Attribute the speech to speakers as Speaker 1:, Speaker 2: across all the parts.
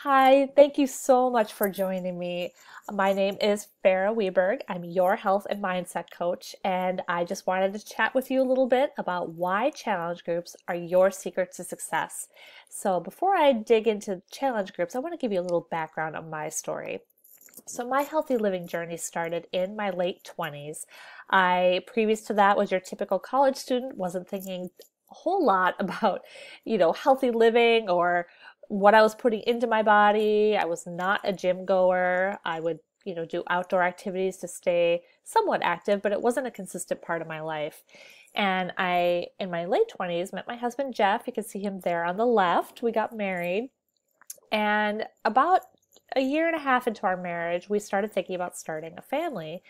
Speaker 1: Hi, thank you so much for joining me. My name is Farah Weberg. I'm your health and mindset coach, and I just wanted to chat with you a little bit about why challenge groups are your secret to success. So, before I dig into challenge groups, I want to give you a little background on my story. So my healthy living journey started in my late 20s. Previous to that, was your typical college student, wasn't thinking a whole lot about, healthy living or what I was putting into my body. I was not a gym goer. I would, do outdoor activities to stay somewhat active, but it wasn't a consistent part of my life. And in my late 20s, met my husband, Jeff. You can see him there on the left. We got married. And about a year and a half into our marriage, we started thinking about starting a family.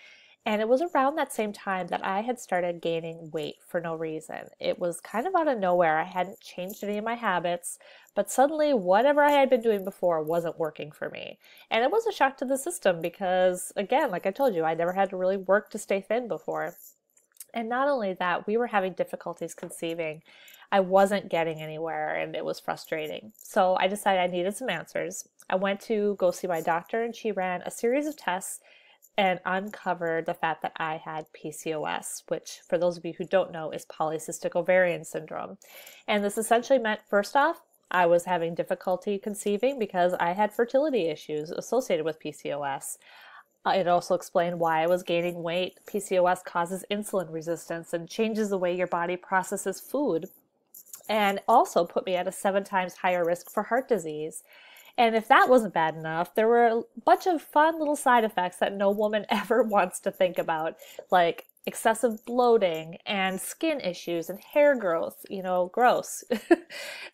Speaker 1: And it was around that same time that I had started gaining weight for no reason. It was kind of out of nowhere. I hadn't changed any of my habits, but suddenly whatever I had been doing before wasn't working for me. And it was a shock to the system because, again, like I told you, I never had to really work to stay thin before. And not only that, we were having difficulties conceiving. I wasn't getting anywhere and it was frustrating. So I decided I needed some answers. I went to go see my doctor and she ran a series of tests and uncovered the fact that I had PCOS, which for those of you who don't know is polycystic ovarian syndrome. And this essentially meant, first off, I was having difficulty conceiving because I had fertility issues associated with PCOS. It also explained why I was gaining weight. PCOS causes insulin resistance and changes the way your body processes food, and also put me at a 7 times higher risk for heart disease. And if that wasn't bad enough, there were a bunch of fun little side effects that no woman ever wants to think about, like excessive bloating and skin issues and hair growth, gross.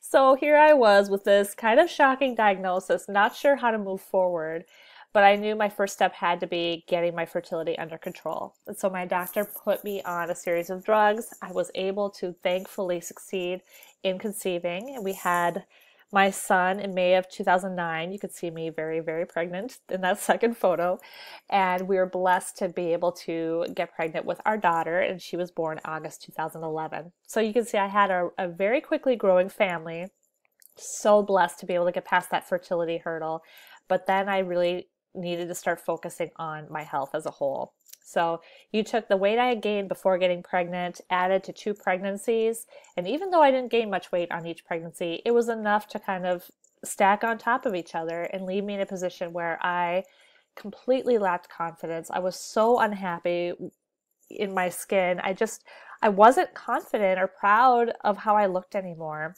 Speaker 1: So here I was with this kind of shocking diagnosis, not sure how to move forward. But I knew my first step had to be getting my fertility under control. And so my doctor put me on a series of drugs. I was able to thankfully succeed in conceiving. And we had my son in May of 2009. You could see me very, very pregnant in that second photo. And we were blessed to be able to get pregnant with our daughter, and she was born August 2011. So you can see I had a very quickly growing family. So blessed to be able to get past that fertility hurdle. But then I really needed to start focusing on my health as a whole. So you took the weight I had gained before getting pregnant, added to 2 pregnancies, and even though I didn't gain much weight on each pregnancy, it was enough to kind of stack on top of each other and leave me in a position where I completely lacked confidence. I was so unhappy in my skin. I wasn't confident or proud of how I looked anymore.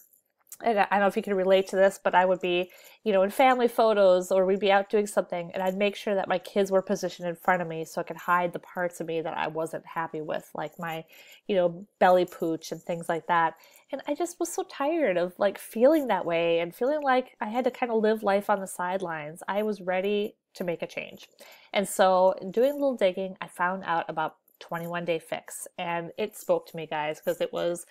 Speaker 1: And I don't know if you can relate to this, but I would be, in family photos, or we'd be out doing something, and I'd make sure that my kids were positioned in front of me so I could hide the parts of me that I wasn't happy with, like my, belly pooch and things like that. And I just was so tired of like feeling that way and feeling like I had to kind of live life on the sidelines. I was ready to make a change. And so doing a little digging, I found out about 21-day fix, and it spoke to me, guys, because it was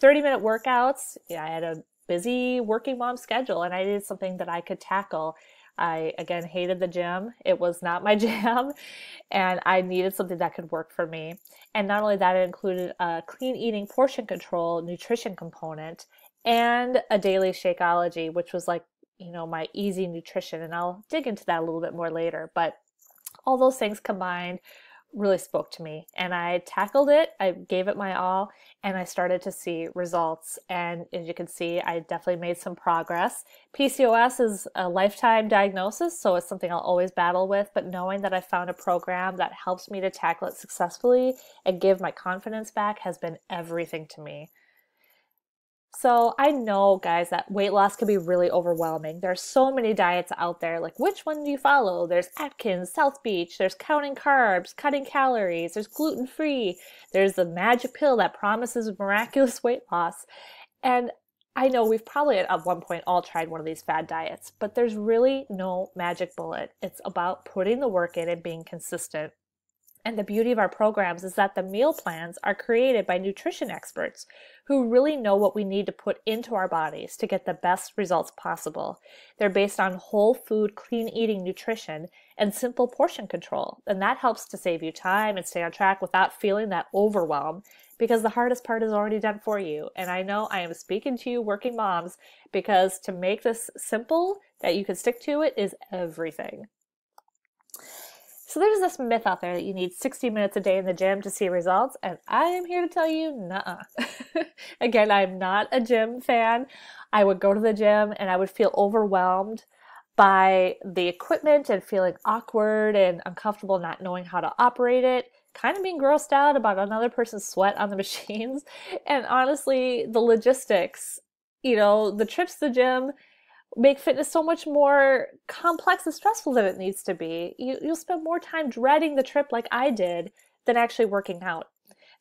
Speaker 1: 30-minute workouts. I had a busy working mom schedule and I needed something that I could tackle. I, again, hated the gym. It was not my jam, and I needed something that could work for me. And not only that, it included a clean eating, portion control, nutrition component, and a daily Shakeology, which was like, my easy nutrition. And I'll dig into that a little bit more later. But all those things combined really spoke to me, and I tackled it. I gave it my all, and I started to see results. And as you can see, I definitely made some progress. PCOS is a lifetime diagnosis, so it's something I'll always battle with, but knowing that I found a program that helps me to tackle it successfully and give my confidence back has been everything to me. So I know, guys, that weight loss can be really overwhelming. There are so many diets out there. Like, which one do you follow? There's Atkins, South Beach, there's counting carbs, cutting calories, there's gluten-free, there's the magic pill that promises miraculous weight loss. And I know we've probably at one point all tried one of these fad diets, but there's really no magic bullet. It's about putting the work in and being consistent. And the beauty of our programs is that the meal plans are created by nutrition experts who really know what we need to put into our bodies to get the best results possible. They're based on whole food, clean eating nutrition and simple portion control. And that helps to save you time and stay on track without feeling that overwhelm, because the hardest part is already done for you. And I know I am speaking to you working moms, because to make this simple that you can stick to it is everything. So there's this myth out there that you need 60 minutes a day in the gym to see results, and I am here to tell you, nuh-uh. Again, I'm not a gym fan. I would go to the gym and I would feel overwhelmed by the equipment and feeling awkward and uncomfortable not knowing how to operate it, kind of being grossed out about another person's sweat on the machines, and honestly, the logistics, the trips to the gym make fitness so much more complex and stressful than it needs to be. You'll spend more time dreading the trip like I did than actually working out.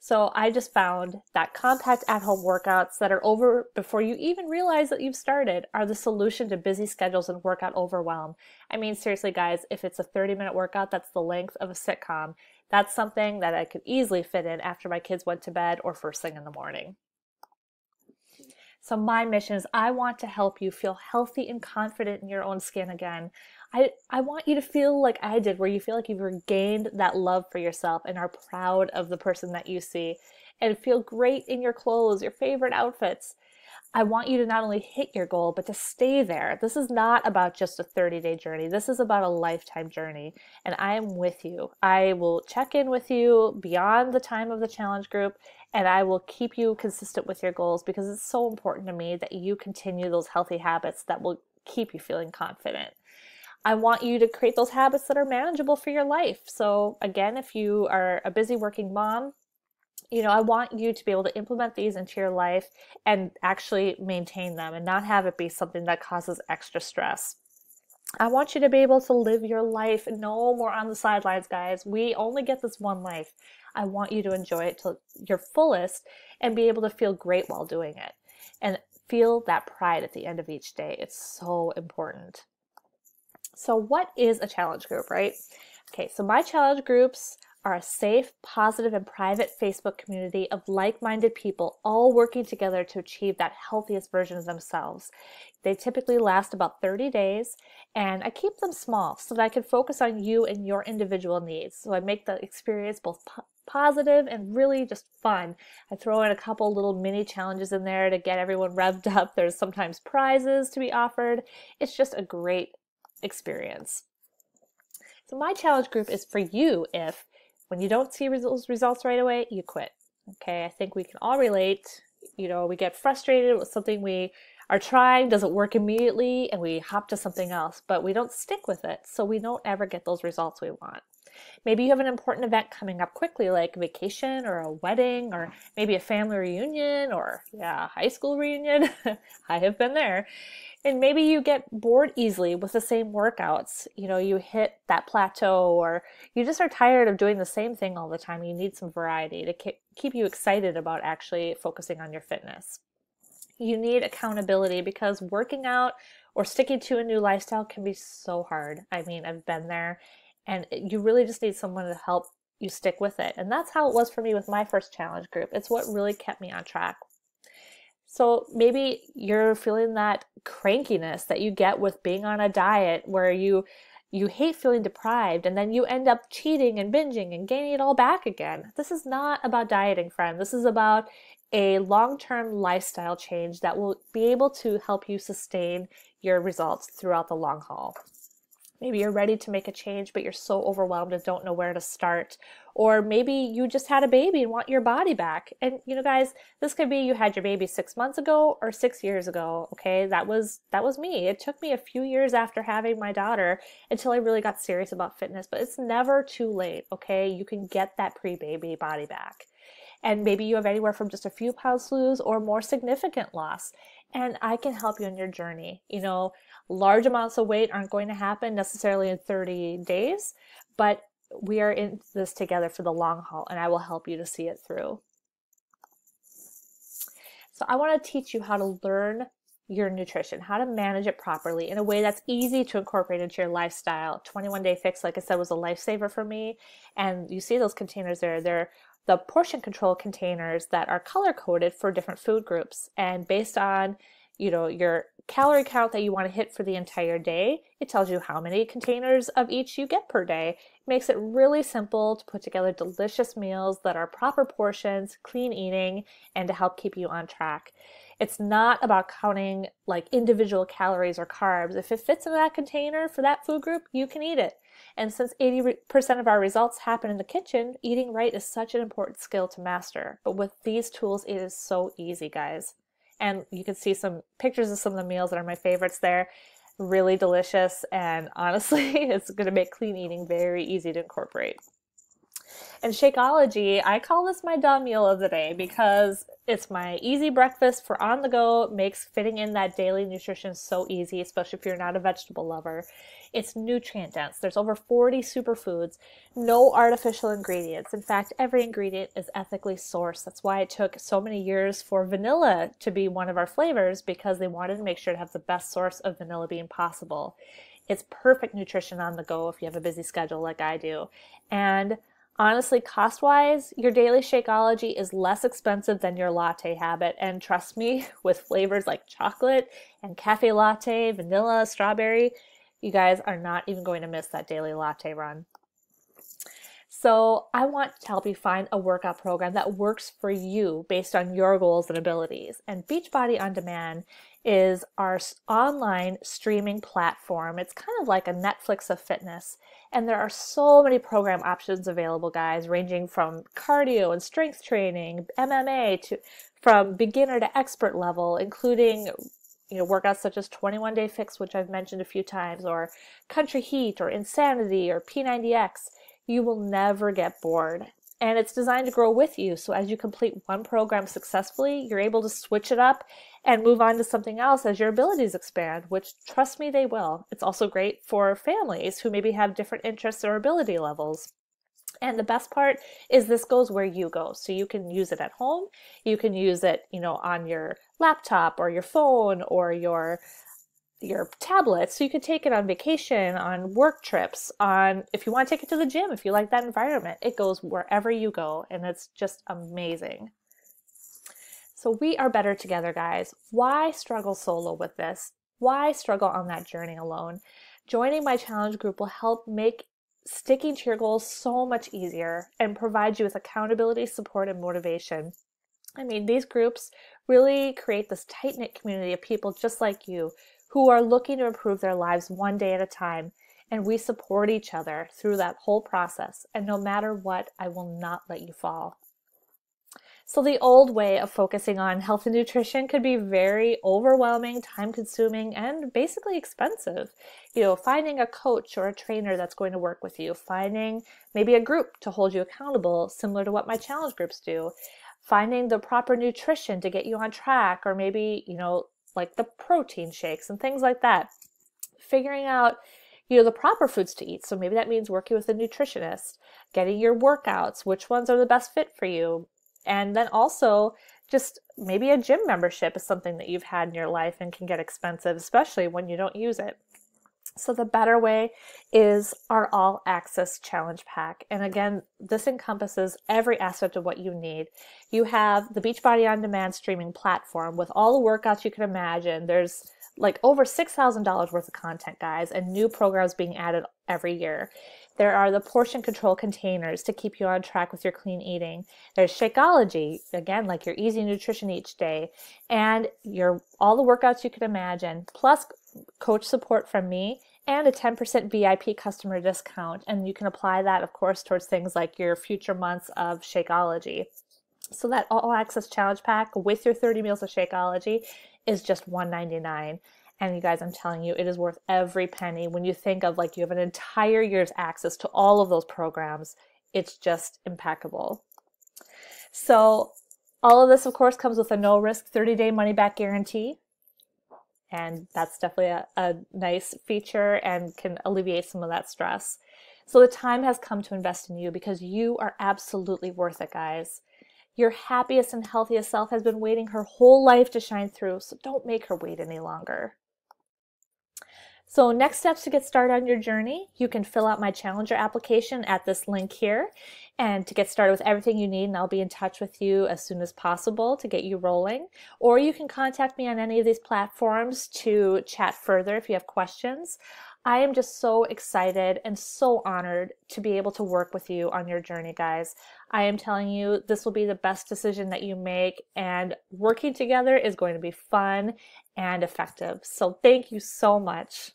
Speaker 1: So I just found that compact at-home workouts that are over before you even realize that you've started are the solution to busy schedules and workout overwhelm. I mean, seriously, guys, if it's a 30-minute workout that's the length of a sitcom, that's something that I could easily fit in after my kids went to bed or first thing in the morning. So my mission is I want to help you feel healthy and confident in your own skin again. I want you to feel like I did, where you feel like you've regained that love for yourself and are proud of the person that you see and feel great in your clothes, your favorite outfits. I want you to not only hit your goal, but to stay there. This is not about just a 30-day journey. This is about a lifetime journey, and I am with you. I will check in with you beyond the time of the challenge group, and I will keep you consistent with your goals, because it's so important to me that you continue those healthy habits that will keep you feeling confident. I want you to create those habits that are manageable for your life. So again, if you are a busy working mom, I want you to be able to implement these into your life and actually maintain them and not have it be something that causes extra stress. I want you to be able to live your life no more on the sidelines, guys. We only get this one life. I want you to enjoy it to your fullest and be able to feel great while doing it and feel that pride at the end of each day. It's so important. So what is a challenge group, right? Okay, so my challenge groups are a safe, positive, and private Facebook community of like-minded people all working together to achieve that healthiest version of themselves. They typically last about 30 days, and I keep them small so that I can focus on you and your individual needs. So I make the experience both positive and really just fun. I throw in a couple little mini challenges in there to get everyone revved up. There's sometimes prizes to be offered. It's just a great experience. So my challenge group is for you if, when you don't see those results right away, you quit. Okay, I think we can all relate. We get frustrated with something we are trying, doesn't work immediately, and we hop to something else, but we don't stick with it, so we don't ever get those results we want. Maybe you have an important event coming up quickly, like a vacation or a wedding, or maybe a family reunion, or high school reunion. I have been there. And maybe you get bored easily with the same workouts. You hit that plateau, or you just are tired of doing the same thing all the time. You need some variety to keep you excited about actually focusing on your fitness. You need accountability, because working out or sticking to a new lifestyle can be so hard. I mean, I've been there, and you really just need someone to help you stick with it. And that's how it was for me with my first challenge group. It's what really kept me on track. So maybe you're feeling that crankiness that you get with being on a diet, where you hate feeling deprived, and then you end up cheating and binging and gaining it all back again. This is not about dieting, friend. This is about a long-term lifestyle change that will be able to help you sustain your results throughout the long haul. Maybe you're ready to make a change, but you're so overwhelmed and don't know where to start. Or maybe you just had a baby and want your body back. And guys, this could be you had your baby 6 months ago or 6 years ago. Okay, that was me. It took me a few years after having my daughter until I really got serious about fitness, but it's never too late. Okay, you can get that pre-baby body back. And maybe you have anywhere from just a few pounds to lose or more significant loss. And I can help you on your journey. Large amounts of weight aren't going to happen necessarily in 30 days, but we are in this together for the long haul, and I will help you to see it through. So I want to teach you how to learn your nutrition, how to manage it properly in a way that's easy to incorporate into your lifestyle. 21-Day Fix, like I said, was a lifesaver for me. And you see those containers there. They're the portion control containers that are color coded for different food groups. And based on your calorie count that you want to hit for the entire day. It tells you how many containers of each you get per day. It makes it really simple to put together delicious meals that are proper portions, clean eating, and to help keep you on track. It's not about counting like individual calories or carbs. If it fits in that container for that food group, you can eat it. And since 80% of our results happen in the kitchen, eating right is such an important skill to master. But with these tools, it is so easy, guys. And you can see some pictures of some of the meals that are my favorites there. Really delicious, and honestly, it's going to make clean eating very easy to incorporate. And Shakeology, I call this my dumb meal of the day because it's my easy breakfast for on the go, makes fitting in that daily nutrition so easy, especially if you're not a vegetable lover. It's nutrient dense. There's over 40 superfoods, no artificial ingredients. In fact, every ingredient is ethically sourced. That's why it took so many years for vanilla to be one of our flavors, because they wanted to make sure to have the best source of vanilla bean possible. It's perfect nutrition on the go if you have a busy schedule like I do. And honestly, cost-wise, your daily Shakeology is less expensive than your latte habit. And trust me, with flavors like chocolate and cafe latte, vanilla, strawberry, you guys are not even going to miss that daily latte run. So I want to help you find a workout program that works for you based on your goals and abilities. And Beachbody On Demand is our online streaming platform. It's kind of like a Netflix of fitness. And there are so many program options available, guys, ranging from cardio and strength training, MMA, to from beginner to expert level, including workouts such as 21 Day Fix, which I've mentioned a few times, or Country Heat, or Insanity, or P90X. You will never get bored. And it's designed to grow with you. So as you complete one program successfully, you're able to switch it up and move on to something else as your abilities expand, which, trust me, they will. It's also great for families who maybe have different interests or ability levels. And the best part is this goes where you go. So you can use it at home. You can use it, on your laptop or your phone or your tablet. So you could take it on vacation, on work trips, on if you want to take it to the gym, if you like that environment. It goes wherever you go, and it's just amazing. So we are better together, guys. Why struggle solo with this? Why struggle on that journey alone? Joining my challenge group will help make sticking to your goals so much easier and provide you with accountability, support, and motivation. I mean, these groups really create this tight-knit community of people just like you who are looking to improve their lives one day at a time. And we support each other through that whole process. And no matter what, I will not let you fall. So the old way of focusing on health and nutrition could be very overwhelming, time-consuming, and basically expensive. Finding a coach or a trainer that's going to work with you, finding maybe a group to hold you accountable, similar to what my challenge groups do, finding the proper nutrition to get you on track, or maybe, like the protein shakes and things like that. Figuring out, the proper foods to eat. So maybe that means working with a nutritionist, getting your workouts, which ones are the best fit for you. And then also just maybe a gym membership is something that you've had in your life and can get expensive, especially when you don't use it. So the better way is our All Access Challenge Pack. And again, this encompasses every aspect of what you need. You have the Beachbody On Demand streaming platform with all the workouts you can imagine. There's like over $6,000 worth of content, guys, and new programs being added every year. There are the portion control containers to keep you on track with your clean eating. There's Shakeology, again, like your easy nutrition each day, and all the workouts you can imagine, plus coach support from me, and a 10% VIP customer discount. And you can apply that, of course, towards things like your future months of Shakeology. So that All Access Challenge Pack with your 30 meals of Shakeology is just $199. And you guys, I'm telling you, it is worth every penny. When you think of like you have an entire year's access to all of those programs, it's just impeccable. So all of this, of course, comes with a no-risk 30-day money-back guarantee. And that's definitely a nice feature and can alleviate some of that stress. So the time has come to invest in you because you are absolutely worth it, guys. Your happiest and healthiest self has been waiting her whole life to shine through, so don't make her wait any longer. So next steps to get started on your journey, you can fill out my Challenger application at this link here and to get started with everything you need, and I'll be in touch with you as soon as possible to get you rolling. Or you can contact me on any of these platforms to chat further if you have questions. I am just so excited and so honored to be able to work with you on your journey, guys. I am telling you, this will be the best decision that you make, and working together is going to be fun and effective. So thank you so much.